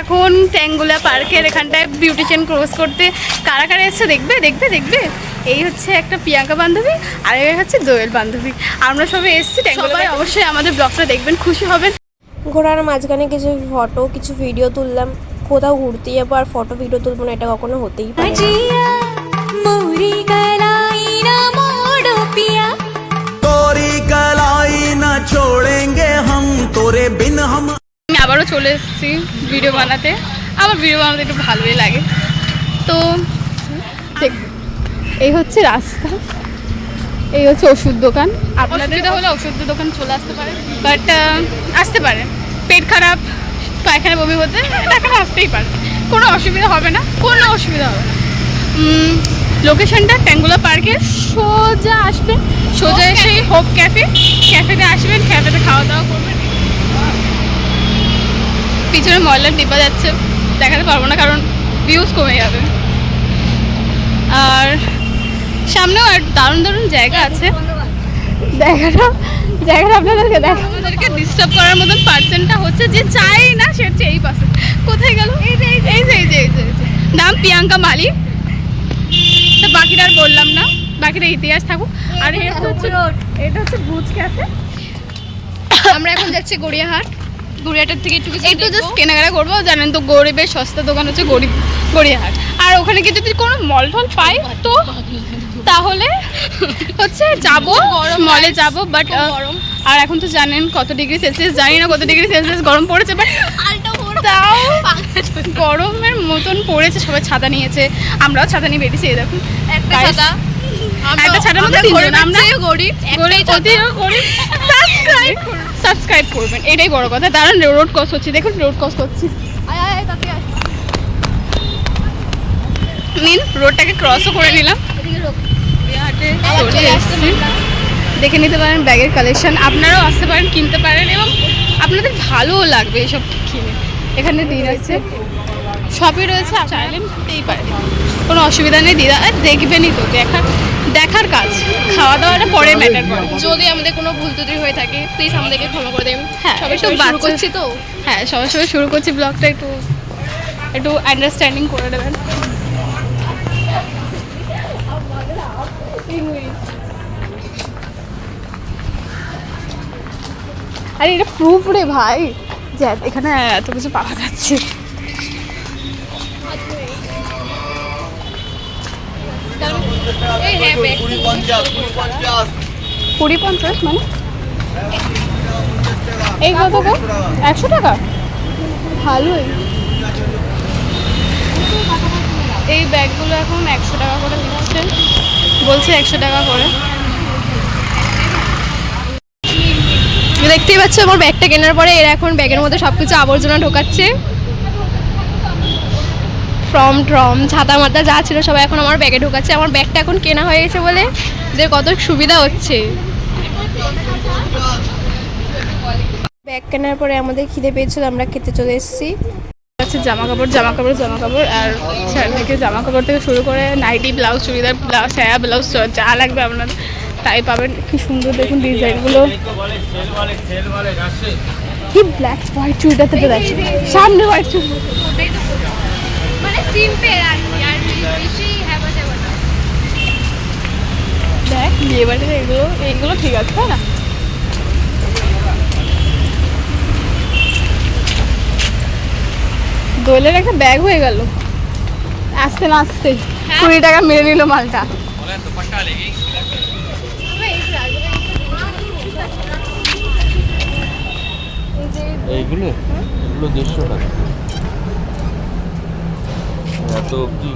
এখন ট্যাঙ্গুলা পার্কের এখানটায় বিউটিশিয়ান ক্রস করতে। কারা কারা এসছে দেখবে দেখবে দেখবে। এই হচ্ছে একটা প্রিয়াঙ্কা বান্ধবী আর এই হচ্ছে দোয়েল বান্ধবী। আমরা সবাই এসছি, সবাই অবশ্যই আমাদের ব্লগটা দেখবেন, খুশি হবেন। ঘোরার মাঝখানে কিছু ফটো কিছু ভিডিও তুললাম। কোথাও ঘুরতে যাবো আর ফটো ভিডিও তুলবো না, এটা কখনো হতেই পারে না। আবারও চলে এসেছি ভিডিও বানাতে। আমার ভিডিও বানাতে একটু ভালোই লাগে। তো এই হচ্ছে রাস্তা, এই হচ্ছে ওষুধ দোকান। আপনাদের হলে ওষুধ দোকান চলে আসতে পারে, বাট আসতে পারে পেট খারাপ পায়খানা বমি হতে এখানে আসতেই পারে, কোনো অসুবিধা হবে না, কোনো অসুবিধা হবে না। লোকেশনটা ট্যাঙ্গুলা পার্কের সোজা আসবেন, সোজা এসে হোপ ক্যাফেতে আসবেন, ক্যাফেতে খাওয়া দাওয়া করবেন। পিছনে ময়লার ডিব্বা যাচ্ছে, দেখাতে পারবো না কারণ ভিউজ কমে যাবে। আর সামনেও আর দারুণ দারুণ জায়গা আছে, জায়গাটা আপনাদেরকে ডিস্টার্ব করার মতন পার্সেন্টটা হচ্ছে যে চাই না, সে হচ্ছে এই পাশে। কোথায় গেল? এই যে নাম প্রিয়াঙ্কা মালি। তো বাকিটা আর বললাম না, বাকিটা ইতিহাস থাকুক। আর এটা হচ্ছে ভুজ ক্যাফে। আমরা এখন যাচ্ছি গড়িয়াহাট। গড়িয়াহাটের থেকে একটু জাস্ট কেনাকাটা করবো। জানেন তো গরিবের সস্তা দোকান হচ্ছে গড়িয়াহাট। আর ওখানে গিয়ে যদি কোনো মল টল পাই তো তাহলে হচ্ছে যাবো, মলে যাবো। বাট আর এখন তো জানেন কত ডিগ্রি সেলসিয়াস, জানি না কত ডিগ্রি সেলসিয়াস গরম পড়েছে, বাট তাও গরমের মতন পড়েছে। সবাই ছাতা নিয়েছে, আমরাও ছাতা নিয়ে বেরিয়েছি। এই দেখুন একটা ছাতার মধ্যে তিনজন। আমরা গরিব, সাবস্ক্রাইব করবেন, এটাই বড় কথা। দাঁড়ান রোড ক্রস হচ্ছে, দেখুন রোড ক্রস করছি। নিন রোডটাকে ক্রসও করে নিলাম। দেখে নিতে পারেন ব্যাগের কালেকশন, আপনারাও আসতে পারেন, কিনতে পারেন এবং আপনাদের ভালোও লাগবে এসব কিনে। এখানে দিন আছে, সবই রয়েছে, চাইলেন নিতেই পারেন, কোনো অসুবিধা নেই। দিদা দেখবেনই তো, দেখার কাজ, খাওয়া দাওয়াটা পরে ম্যাটার করে। যদি আমাদের কোনো ভুল ত্রুটি হয়ে থাকে প্লিজ আমাদেরকে ক্ষমা করে দেবেন। হ্যাঁ সবাই শুরু করছি তো, হ্যাঁ সবাই শুরু করছি ব্লগটা, একটু আন্ডারস্ট্যান্ডিং করে দেবেন। আরে এটা প্রুফ রে ভাই, যে এখানে এত কিছু পাওয়া যাচ্ছে। কুড়ি 50 মানে এই কত 100 টাকা? ভালোই। এই ব্যাগগুলো এখন 100 টাকা করে দিচ্ছে, বলছে 100 টাকা করে। দেখতেই পাচ্ছ আমার ব্যাগটা কেনার পরে এরা এখন ব্যাগের মধ্যে সবকিছু আবর্জনা ঢোকাচ্ছে। ফ্রম ছাতা মাতা যা ছিল সবাই এখন আমার ব্যাগে ঢোকাচ্ছে। আমার ব্যাগটা এখন কেনা হয়ে গেছে বলে এদের কত সুবিধা হচ্ছে। ব্যাগ কেনার পরে আমাদের খিদে পেয়েছিল, আমরা খেতে চলে এসেছি। আচ্ছা জামা কাপড় আর শাড়ি থেকে জামা কাপড় থেকে শুরু করে নাইটি, ব্লাউজ, চুড়িদার, সায়া, ব্লাউজ যা লাগবে আপনার তাই পাবেন। কি সুন্দর দেখুন ডিজাইনগুলো। কি ব্ল্যাক হোয়াইট চুড়িদারটা তো দেখছি, সামনে হোয়াইট চুড়ি মানে সিম্পল আর বেশি হ্যাভা যাবে না। দেখ বিয়ে বাড়িতে এইগুলো ঠিক আছে, তাই না? দোলের একটা ব্যাগ হয়ে গেল আসতে না আসতে, 20 টাকা মেরে নিল মালটা। এইগুলো 150 টাকা। এত কি